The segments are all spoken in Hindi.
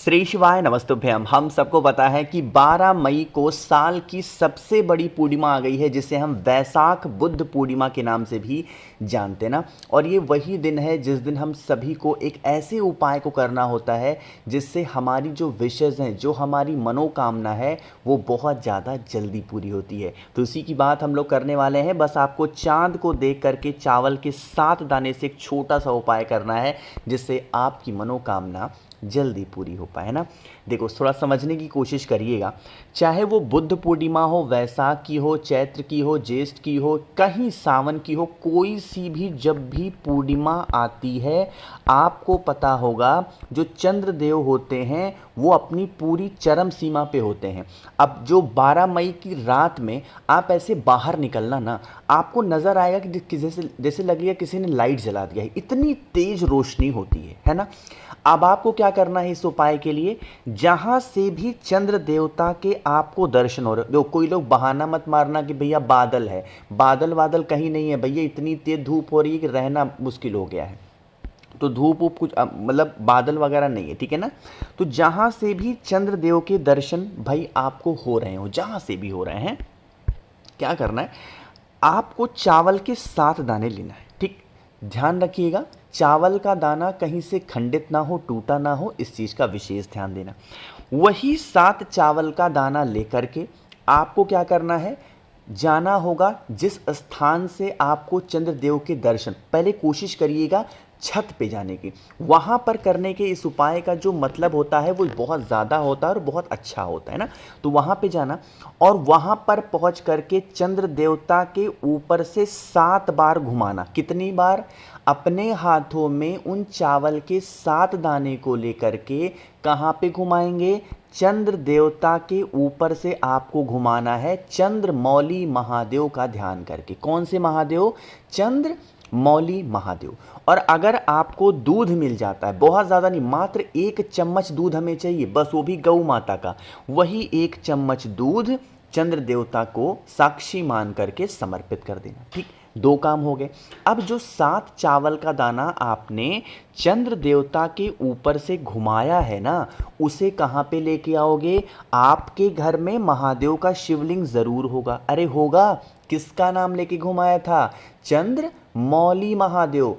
श्री शिवाय नमस्तुभ्यम। हम सबको पता है कि 12 मई को साल की सबसे बड़ी पूर्णिमा आ गई है, जिसे हम वैशाख बुद्ध पूर्णिमा के नाम से भी जानते ना। और ये वही दिन है जिस दिन हम सभी को एक ऐसे उपाय को करना होता है जिससे हमारी जो विशेज़ हैं, जो हमारी मनोकामना है, वो बहुत ज़्यादा जल्दी पूरी होती है। तो उसी की बात हम लोग करने वाले हैं। बस आपको चांद को देख करके चावल के 7 दाने से एक छोटा सा उपाय करना है जिससे आपकी मनोकामना जल्दी पूरी हो पाए ना। देखो, थोड़ा समझने की कोशिश करिएगा। चाहे वो बुद्ध पूर्णिमा हो, वैशाख की हो, चैत्र की हो, ज्येष्ठ की हो, कहीं सावन की हो, कोई सी भी जब भी पूर्णिमा आती है, आपको पता होगा जो चंद्रदेव होते हैं वो अपनी पूरी चरम सीमा पे होते हैं। अब जो 12 मई की रात में आप ऐसे बाहर निकलना ना, आपको नज़र आएगा कि जैसे लगेगा किसी ने लाइट जला दिया है, इतनी तेज़ रोशनी होती है ना। अब आपको क्या करना है इस उपाय के लिए, जहां से भी चंद्र देवता के आपको दर्शन हो रहे हो, कोई लोग बहाना मत मारना कि भैया बादल है, बादल कहीं नहीं है भैया, इतनी तेज धूप हो रही है कि रहना मुश्किल हो गया है। तो धूप वूप कुछ मतलब बादल वगैरह नहीं है, ठीक है ना। तो जहां से भी चंद्रदेव के दर्शन भाई आपको हो रहे हो, जहां से भी हो रहे हैं, क्या करना है, आपको चावल के 7 दाने लेना है। ठीक, ध्यान रखिएगा, चावल का दाना कहीं से खंडित ना हो, टूटा ना हो, इस चीज़ का विशेष ध्यान देना। वही 7 चावल का दाना लेकर के आपको क्या करना है, जाना होगा जिस स्थान से आपको चंद्रदेव के दर्शन, पहले कोशिश करिएगा छत पे जाने की। वहाँ पर करने के इस उपाय का जो मतलब होता है वो बहुत ज़्यादा होता है और बहुत अच्छा होता है ना। तो वहाँ पे जाना और वहाँ पर पहुँच करके चंद्र देवता के ऊपर से 7 बार घुमाना। कितनी बार? अपने हाथों में उन चावल के 7 दाने को लेकर के कहाँ पे घुमाएंगे? चंद्र देवता के ऊपर से आपको घुमाना है, चंद्रमौली महादेव का ध्यान करके। कौन से महादेव? चंद्र मौली महादेव। और अगर आपको दूध मिल जाता है, बहुत ज़्यादा नहीं, मात्र 1 चम्मच दूध हमें चाहिए, बस वो भी गौ माता का, वही 1 चम्मच दूध चंद्र देवता को साक्षी मान करके समर्पित कर देना। ठीक, 2 काम हो गए। अब जो 7 चावल का दाना आपने चंद्र देवता के ऊपर से घुमाया है ना, उसे कहाँ पे लेके आओगे? आपके घर में महादेव का शिवलिंग ज़रूर होगा। अरे होगा, किसका नाम लेके घुमाया था? चंद्र मौली महादेव।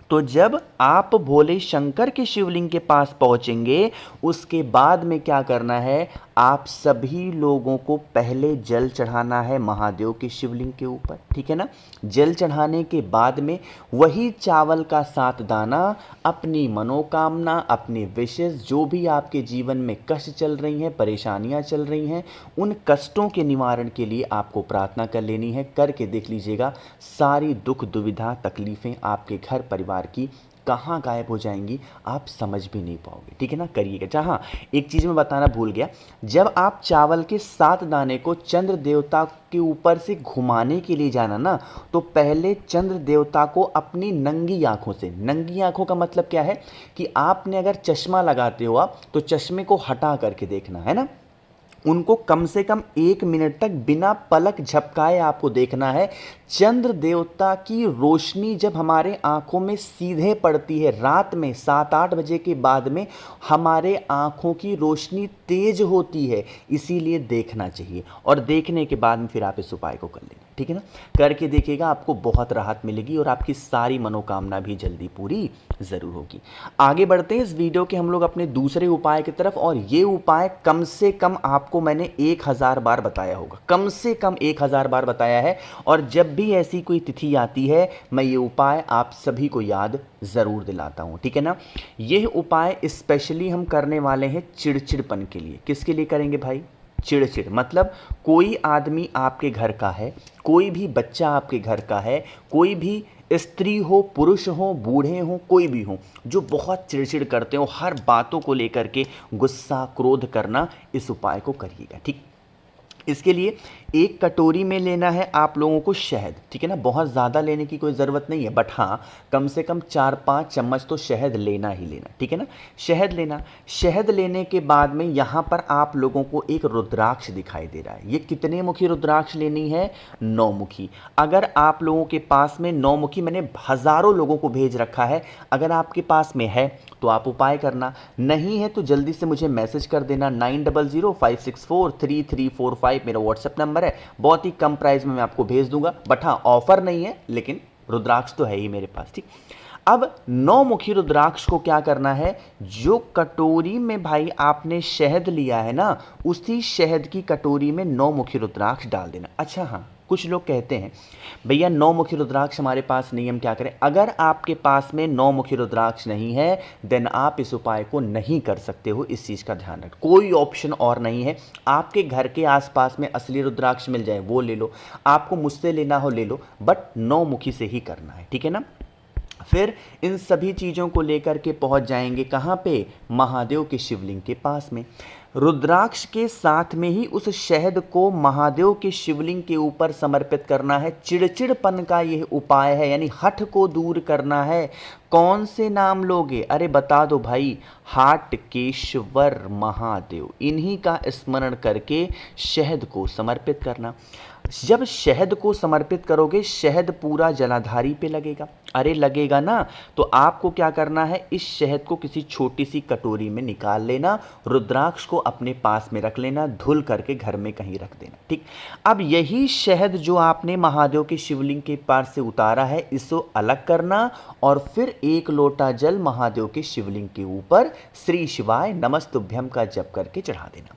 तो जब आप भोले शंकर के शिवलिंग के पास पहुंचेंगे, उसके बाद में क्या करना है, आप सभी लोगों को पहले जल चढ़ाना है महादेव के शिवलिंग के ऊपर, ठीक है ना। जल चढ़ाने के बाद में वही चावल का 7 दाना अपनी मनोकामना, अपने विशेष, जो भी आपके जीवन में कष्ट चल रही हैं, परेशानियां चल रही हैं, उन कष्टों के निवारण के लिए आपको प्रार्थना कर लेनी है। करके देख लीजिएगा, सारी दुख दुविधा तकलीफ़ें आपके घर परिवार की कहाँ गायब हो जाएंगी, आप समझ भी नहीं पाओगे, ठीक है ना। करिएगा। जहाँ एक चीज़ मैं बताना भूल गया, जब आप चावल के 7 दाने को चंद्र देवता के ऊपर से घुमाने के लिए जाना ना, तो पहले चंद्र देवता को अपनी नंगी आँखों से, नंगी आँखों का मतलब क्या है कि आपने अगर चश्मा लगाते हो आप, तो चश्मे को हटा करके देखना है ना, उनको कम से कम 1 मिनट तक बिना पलक झपकाए आपको देखना है। चंद्र देवता की रोशनी जब हमारे आंखों में सीधे पड़ती है, रात में 7-8 बजे के बाद में हमारे आंखों की रोशनी तेज होती है, इसीलिए देखना चाहिए। और देखने के बाद में फिर आप इस उपाय को कर लेना, ठीक है ना। करके देखिएगा, आपको बहुत राहत मिलेगी और आपकी सारी मनोकामना भी जल्दी पूरी ज़रूर होगी। आगे बढ़ते हैं इस वीडियो के हम लोग अपने दूसरे उपाय की तरफ। और ये उपाय कम से कम आपको मैंने 1000 बार बताया होगा, कम से कम 1000 बार बताया है। और जब भी ऐसी कोई तिथि आती है, मैं ये उपाय आप सभी को याद ज़रूर दिलाता हूँ, ठीक है ना। यह उपाय स्पेशली हम करने वाले हैं चिड़चिड़पन के लिए। किसके लिए करेंगे भाई? चिड़चिड़ मतलब कोई आदमी आपके घर का है, कोई भी बच्चा आपके घर का है, कोई भी स्त्री हो, पुरुष हो, बूढ़े हो, कोई भी हो, जो बहुत चिड़चिड़ करते हो, हर बातों को लेकर के गुस्सा क्रोध करना, इस उपाय को करिएगा। ठीक, इसके लिए एक कटोरी में लेना है आप लोगों को शहद, ठीक है ना। बहुत ज़्यादा लेने की कोई ज़रूरत नहीं है, बट हाँ कम से कम 4-5 चम्मच तो शहद लेना ही लेना, ठीक है ना। शहद लेना, शहद लेने के बाद में यहाँ पर आप लोगों को एक रुद्राक्ष दिखाई दे रहा है। ये कितने मुखी रुद्राक्ष लेनी है? 9 मुखी। अगर आप लोगों के पास में 9 मुखी, मैंने हज़ारों लोगों को भेज रखा है, अगर आपके पास में है तो आप उपाय करना, नहीं है तो जल्दी से मुझे मैसेज कर देना। 9005643345 मेरा व्हाट्सएप नंबर है। बहुत ही कम प्राइस में मैं आपको भेज दूंगा, बट हाँ ऑफर नहीं है, लेकिन रुद्राक्ष तो है ही मेरे पास, ठीक। अब 9 मुखी रुद्राक्ष को क्या करना है, जो कटोरी में भाई आपने शहद लिया है ना, उसी शहद की कटोरी में 9 मुखी रुद्राक्ष डाल देना। अच्छा हाँ, कुछ लोग कहते हैं भैया 9 मुखी रुद्राक्ष हमारे पास नहीं, हम क्या करें? अगर आपके पास में 9 मुखी रुद्राक्ष नहीं है, देन आप इस उपाय को नहीं कर सकते हो। इस चीज़ का ध्यान रख, कोई ऑप्शन और नहीं है। आपके घर के आसपास में असली रुद्राक्ष मिल जाए वो ले लो, आपको मुझसे लेना हो ले लो, बट 9 मुखी से ही करना है, ठीक है ना। फिर इन सभी चीज़ों को लेकर के पहुंच जाएंगे कहाँ पे? महादेव के शिवलिंग के पास में। रुद्राक्ष के साथ में ही उस शहद को महादेव के शिवलिंग के ऊपर समर्पित करना है। चिड़चिड़पन का यह उपाय है, यानी हठ को दूर करना है। कौन से नाम लोगे? अरे बता दो भाई, हाटकेश्वर महादेव, इन्हीं का स्मरण करके शहद को समर्पित करना। जब शहद को समर्पित करोगे, शहद पूरा जलाधारी पे लगेगा। अरे लगेगा ना, तो आपको क्या करना है, इस शहद को किसी छोटी सी कटोरी में निकाल लेना, रुद्राक्ष को अपने पास में रख लेना, धुल करके घर में कहीं रख देना, ठीक। अब यही शहद जो आपने महादेव के शिवलिंग के पास से उतारा है, इसको अलग करना और फिर 1 लोटा जल महादेव के शिवलिंग के ऊपर श्री शिवाय नमस्तुभ्यम का जप करके चढ़ा देना।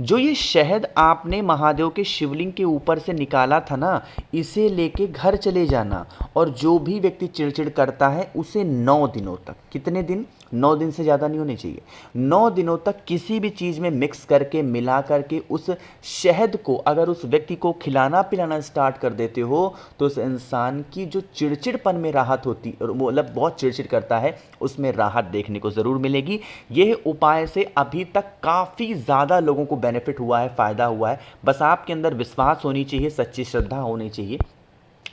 जो ये शहद आपने महादेव के शिवलिंग के ऊपर से निकाला था ना, इसे लेके घर चले जाना, और जो भी व्यक्ति चिड़चिड़ करता है उसे 9 दिनों तक, कितने दिन? 9 दिन से ज़्यादा नहीं होने चाहिए, 9 दिनों तक किसी भी चीज़ में मिक्स करके मिला करके उस शहद को अगर उस व्यक्ति को खिलाना पिलाना स्टार्ट कर देते हो, तो उस इंसान की जो चिड़चिड़पन में राहत होती, मतलब बहुत चिड़चिड़ करता है, उसमें राहत देखने को ज़रूर मिलेगी। यह उपाय से अभी तक काफ़ी ज़्यादा लोगों को बेनिफिट हुआ है, फ़ायदा हुआ है। बस आपके अंदर विश्वास होनी चाहिए, सच्ची श्रद्धा होनी चाहिए,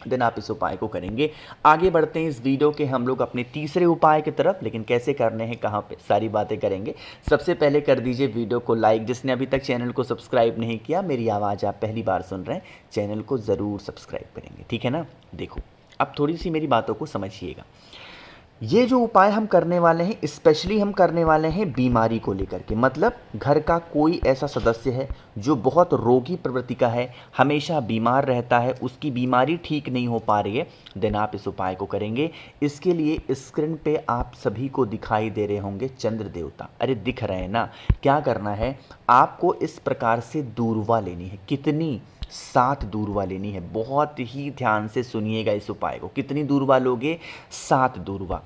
देन आप इस उपाय को करेंगे। आगे बढ़ते हैं इस वीडियो के हम लोग अपने तीसरे उपाय की तरफ, लेकिन कैसे करने हैं, कहाँ पे, सारी बातें करेंगे। सबसे पहले कर दीजिए वीडियो को लाइक। जिसने अभी तक चैनल को सब्सक्राइब नहीं किया, मेरी आवाज़ आप पहली बार सुन रहे हैं, चैनल को ज़रूर सब्सक्राइब करेंगे, ठीक है ना। देखो अब थोड़ी सी मेरी बातों को समझिएगा। ये जो उपाय हम करने वाले हैं, स्पेशली हम करने वाले हैं बीमारी को लेकर के, मतलब घर का कोई ऐसा सदस्य है जो बहुत रोगी प्रवृत्ति का है, हमेशा बीमार रहता है, उसकी बीमारी ठीक नहीं हो पा रही है, देन आप इस उपाय को करेंगे। इसके लिए स्क्रीन पे आप सभी को दिखाई दे रहे होंगे चंद्र देवता, अरे दिख रहे हैं ना। क्या करना है, आपको इस प्रकार से दूर्वा लेनी है। कितनी? 7 दूर्वा लेनी है। बहुत ही ध्यान से सुनिएगा इस उपाय को। कितनी दूर्वा लोगे? 7 दूर्वा।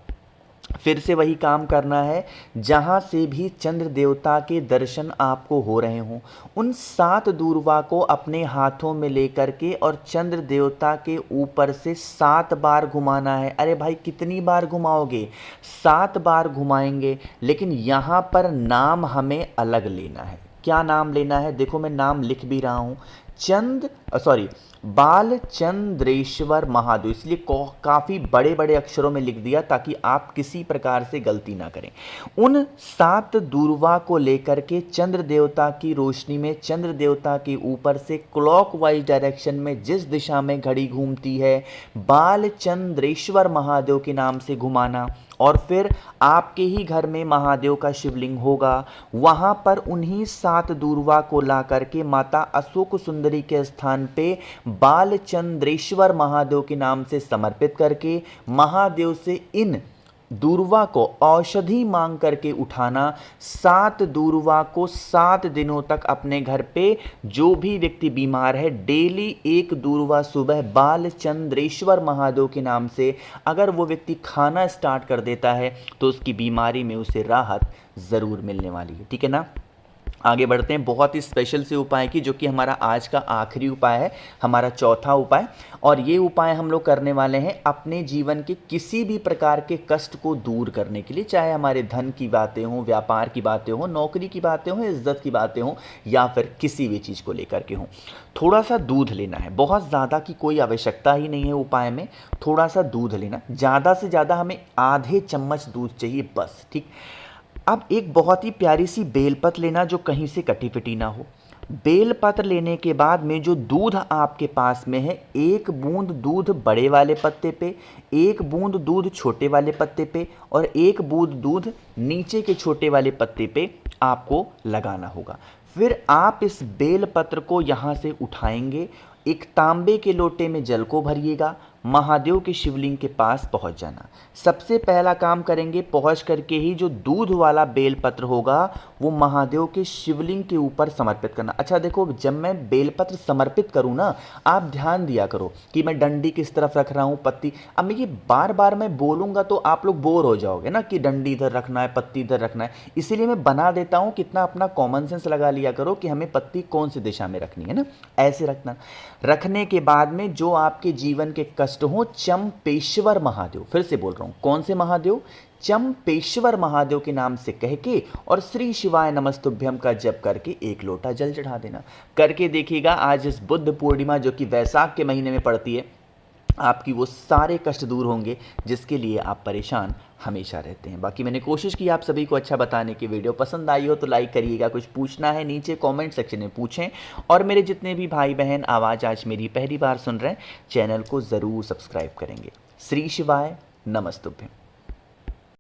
फिर से वही काम करना है, जहाँ से भी चंद्र देवता के दर्शन आपको हो रहे हों, उन 7 दूर्वा को अपने हाथों में लेकर के और चंद्र देवता के ऊपर से 7 बार घुमाना है। अरे भाई कितनी बार घुमाओगे? 7 बार घुमाएंगे, लेकिन यहाँ पर नाम हमें अलग लेना है। क्या नाम लेना है? देखो मैं नाम लिख भी रहा हूँ, बालचंद्रेश्वर महादेव, इसलिए काफ़ी बड़े बड़े अक्षरों में लिख दिया ताकि आप किसी प्रकार से गलती ना करें। उन 7 दूर्वा को लेकर के चंद्र देवता की रोशनी में, चंद्र देवता के ऊपर से क्लॉकवाइज डायरेक्शन में जिस दिशा में घड़ी घूमती है, बालचंद्रेश्वर महादेव के नाम से घुमाना। और फिर आपके ही घर में महादेव का शिवलिंग होगा, वहाँ पर उन्हीं 7 दूर्वा को ला करके माता अशोक सुंदरी के स्थान पे बालचंद्रेश्वर महादेव के नाम से समर्पित करके महादेव से इन दूर्वा को औषधि मांग करके उठाना। 7 दूर्वा को 7 दिनों तक अपने घर पे जो भी व्यक्ति बीमार है, डेली 1 दूर्वा सुबह बालचंद्रेश्वर महादेव के नाम से अगर वो व्यक्ति खाना स्टार्ट कर देता है, तो उसकी बीमारी में उसे राहत ज़रूर मिलने वाली है, ठीक है ना। आगे बढ़ते हैं बहुत ही स्पेशल से उपाय की, जो कि हमारा आज का आखिरी उपाय है, हमारा चौथा उपाय। और ये उपाय हम लोग करने वाले हैं अपने जीवन के किसी भी प्रकार के कष्ट को दूर करने के लिए, चाहे हमारे धन की बातें हों, व्यापार की बातें हों, नौकरी की बातें हों, इज्जत की बातें हों, या फिर किसी भी चीज़ को लेकर के हों। थोड़ा सा दूध लेना है, बहुत ज़्यादा की कोई आवश्यकता ही नहीं है उपाय में। थोड़ा सा दूध लेना, ज़्यादा से ज़्यादा हमें आधे चम्मच दूध चाहिए बस, ठीक। अब एक बहुत ही प्यारी सी बेलपत्र लेना जो कहीं से कटी पिटी ना हो। बेलपत्र लेने के बाद में जो दूध आपके पास में है, एक बूंद दूध बड़े वाले पत्ते पे, एक बूंद दूध छोटे वाले पत्ते पे, और एक बूंद दूध नीचे के छोटे वाले पत्ते पे आपको लगाना होगा। फिर आप इस बेलपत्र को यहाँ से उठाएंगे, एक तांबे के लोटे में जल को भरिएगा, महादेव के शिवलिंग के पास पहुंच जाना। सबसे पहला काम करेंगे, पहुंच करके ही जो दूध वाला बेलपत्र होगा वो महादेव के शिवलिंग के ऊपर समर्पित करना। अच्छा देखो, जब मैं बेलपत्र समर्पित करूं ना, आप ध्यान दिया करो कि मैं डंडी किस तरफ रख रहा हूं, पत्ती। अब मैं ये बार बार मैं बोलूंगा तो आप लोग बोर हो जाओगे ना कि डंडी इधर रखना है, पत्ती इधर रखना है। इसीलिए मैं बना देता हूं, कितना अपना कॉमन सेंस लगा लिया करो कि हमें पत्ती कौन सी दिशा में रखनी है ना, ऐसे रखना। रखने के बाद में जो आपके जीवन के कष्ट हो, चंपेश्वर महादेव, फिर से बोल रहा हूं, कौन से महादेव, चंपेश्वर महादेव के नाम से कह के और श्री शिवाय नमस्तुभ्यम का जप करके एक लोटा जल चढ़ा देना। करके देखिएगा, आज इस बुद्ध पूर्णिमा जो कि वैशाख के महीने में पड़ती है, आपकी वो सारे कष्ट दूर होंगे जिसके लिए आप परेशान हमेशा रहते हैं। बाकी मैंने कोशिश की आप सभी को अच्छा बताने की। वीडियो पसंद आई हो तो लाइक करिएगा, कुछ पूछना है नीचे कमेंट सेक्शन में पूछें, और मेरे जितने भी भाई बहन आवाज़ आज मेरी पहली बार सुन रहे हैं, चैनल को ज़रूर सब्सक्राइब करेंगे। श्री शिवाय नमस्तुभ्यम।